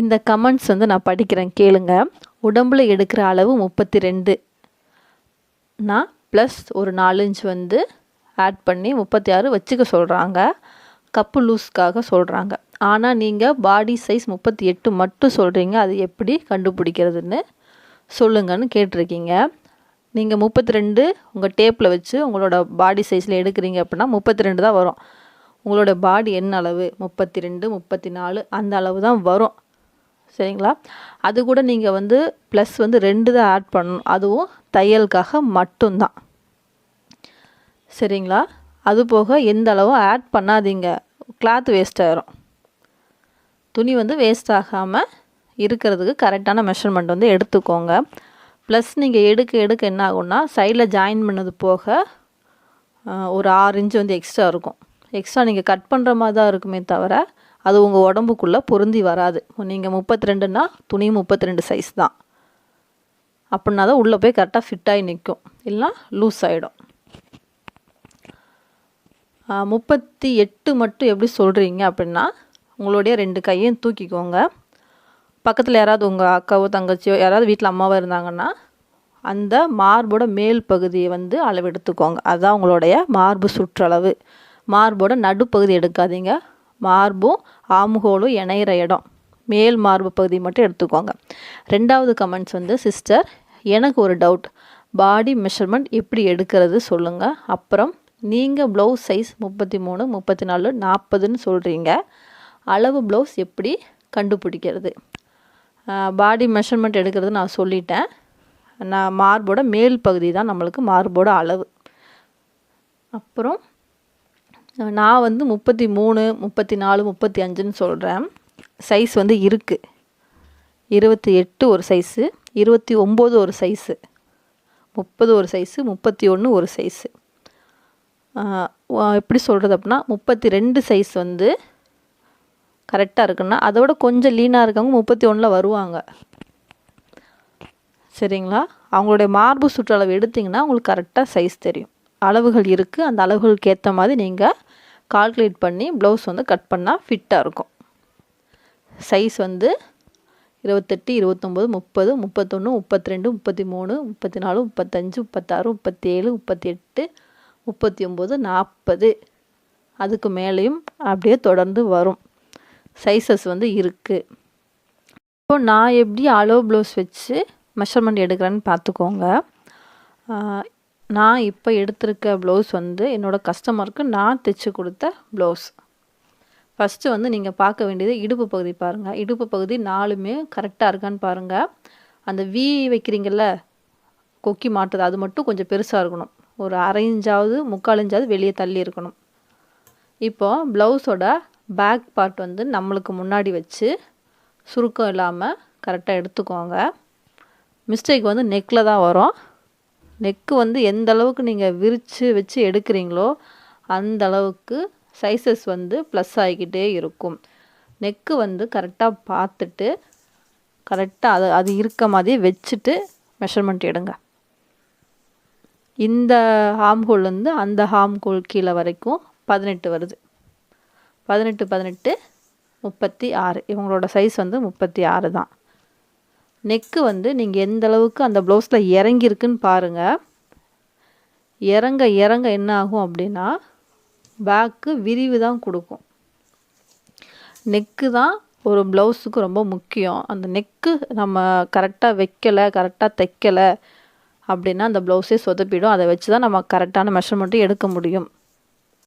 இந்த கமெண்ட்ஸ் வந்து நான் படிக்கிறேன் கேளுங்க. உடம்பில் எடுக்கிற அளவு 32, நான் ப்ளஸ் ஒரு 4 இன்ச் வந்து ஆட் பண்ணி 36 வச்சுக்க சொல்கிறாங்க. கப்பு லூஸ்க்காக சொல்கிறாங்க. ஆனால் நீங்கள் பாடி சைஸ் 38 மட்டும் சொல்கிறீங்க. அது எப்படி கண்டுபிடிக்கிறதுன்னு சொல்லுங்கன்னு கேட்டிருக்கீங்க. நீங்கள் 32 உங்கள் டேப்பில் வச்சு உங்களோட பாடி சைஸில் எடுக்கிறீங்க அப்படின்னா 32 தான் வரும். உங்களோட பாடி என்ன அளவு 32, 34 அந்த அளவு தான் வரும். சரிங்களா? அது கூட நீங்கள் வந்து ப்ளஸ் வந்து 2 தான் ஆட் பண்ணணும். அதுவும் தையலுக்காக மட்டும்தான். சரிங்களா? அது போக எந்த அளவும் ஆட் பண்ணாதீங்க. கிளாத் வேஸ்ட் ஆகிரும். துணி வந்து வேஸ்ட் ஆகாமல் இருக்கிறதுக்கு கரெக்டான மெஷர்மெண்ட் வந்து எடுத்துக்கோங்க. ப்ளஸ் நீங்கள் எடுக்க என்ன ஆகும்னா சைடில் ஜாயின் பண்ணது போக ஒரு 6 இன்ச்சு வந்து எக்ஸ்ட்ரா இருக்கும். எக்ஸ்ட்ரா நீங்கள் கட் பண்ணுற மாதிரி தான் இருக்குமே தவிர அது உங்கள் உடம்புக்குள்ளே பொருந்தி வராது. நீங்கள் 32னா துணியும் 32 சைஸ் தான். அப்படின்னா தான் உள்ளே போய் கரெக்டாக ஃபிட் ஆகி நிற்கும். இல்லைனா லூஸ் ஆகிடும். 38 மட்டும் எப்படி சொல்கிறீங்க அப்படின்னா உங்களுடைய 2 கையையும் தூக்கிக்கோங்க. பக்கத்தில் யாராவது உங்கள் அக்காவோ தங்கச்சியோ யாராவது வீட்டில் அம்மாவோ இருந்தாங்கன்னா அந்த மார்போட மேல் பகுதியை வந்து அளவு எடுத்துக்கோங்க. அதுதான் உங்களுடைய மார்பு சுற்றளவு. மார்போட நடுப்பகுதி எடுக்காதீங்க. மார்பும் ஆம்ஹோலும் இணையிற இடம் மேல் மார்பு பகுதி மட்டும் எடுத்துக்கோங்க. 2வது கமெண்ட்ஸ் வந்து சிஸ்டர் எனக்கு ஒரு டவுட், பாடி மெஷர்மெண்ட் எப்படி எடுக்கிறது சொல்லுங்கள். அப்புறம் நீங்கள் ப்ளவுஸ் சைஸ் 33, 34, 40ன்னு சொல்கிறீங்க. அளவு ப்ளவுஸ் எப்படி கண்டுபிடிக்கிறது? பாடி மெஷர்மெண்ட் எடுக்கிறது நான் சொல்லிட்டேன். நான் மார்போட மேல் பகுதி தான் நம்மளுக்கு மார்போட அளவு. அப்புறம் நான் வந்து 33, 34, 35ன்னு சொல்கிறேன். சைஸ் வந்து இருக்குது. 28 ஒரு சைஸு, 29 ஒரு சைஸு, 30 ஒரு சைஸு, 31 ஒரு சைஸு. எப்படி சொல்கிறது அப்படின்னா 32 சைஸ் வந்து கரெக்டாக இருக்குன்னா அதோட கொஞ்சம் லீனாக இருக்கவங்க 31 வருவாங்க. சரிங்களா? அவங்களுடைய மார்பு சுற்றளவு எடுத்திங்கன்னா உங்களுக்கு கரெக்டாக சைஸ் தெரியும். அளவுகள் இருக்குது. அந்த அளவுகளுக்கு ஏற்ற மாதிரி நீங்கள் கால்குலேட் பண்ணி ப்ளவுஸ் வந்து கட் பண்ணால் ஃபிட்டாக இருக்கும். சைஸ் வந்து 28, 29, 30, 31, 32, 33, 34, 35, 36, 37, 38, 39, 40 அதுக்கு மேலேயும் அப்படியே தொடர்ந்து வரும். சைஸஸ் வந்து இருக்குது. இப்போ நான் எப்படி அளவு ப்ளவுஸ் வச்சு மெஷர்மெண்ட் எடுக்கிறேன்னு பார்த்துக்கோங்க. நான் இப்போ எடுத்திருக்க ப்ளவுஸ் வந்து என்னோடய கஸ்டமருக்கு நான் தைச்சி கொடுத்த ப்ளவுஸ். ஃபஸ்ட்டு வந்து நீங்கள் பார்க்க வேண்டியது இடுப்பு பகுதி பாருங்கள். இடுப்பு பகுதி 4மே கரெக்டாக இருக்கான்னு பாருங்கள். அந்த வி வைக்கிறீங்கள்ல கொக்கி மாட்டுது அது மட்டும் கொஞ்சம் பெருசாக இருக்கணும். ஒரு 1/2 இன்ச்சாவது 3/4 இன்ச்சாவது வெளியே தள்ளி இருக்கணும். இப்போது ப்ளவுஸோட பேக் பார்ட் வந்து நம்மளுக்கு முன்னாடி வச்சு சுருக்கம் இல்லாமல் கரெக்டாக எடுத்துக்கோங்க. மிஸ்டேக் வந்து நெக்கில் தான் வரும். நெக்கு வந்து எந்த அளவுக்கு நீங்கள் விரித்து வச்சு எடுக்கிறீங்களோ அந்த அளவுக்கு சைஸஸ் வந்து ப்ளஸ் ஆகிக்கிட்டே இருக்கும். நெக்கு வந்து கரெக்டாக பார்த்துட்டு கரெக்டாக அது இருக்க மாதிரி வச்சுட்டு மெஷர்மெண்ட் எடுங்க. இந்த ஹார்ம்ஹோல்லேருந்து அந்த ஹார்ம்ஹோல் கீழே வரைக்கும் 18 வருது. 18, 18, 36. இவங்களோட சைஸ் வந்து 36 தான். நெக்கு வந்து நீங்கள் எந்த அளவுக்கு அந்த ப்ளவுஸில் இறங்கியிருக்குன்னு பாருங்கள். இறங்க என்ன ஆகும் அப்படின்னா பேக்கு விரிவு தான் கொடுக்கும். நெக்கு தான் ஒரு ப்ளவுஸுக்கு ரொம்ப முக்கியம். அந்த நெக்கு நம்ம கரெக்டாக வைக்கலை, கரெக்டாக தைக்கலை அப்படின்னா அந்த ப்ளவுஸே சொதப்பிடும். அதை வச்சு தான் நம்ம கரெக்டான மெஷர்மெண்ட்டும் எடுக்க முடியும்.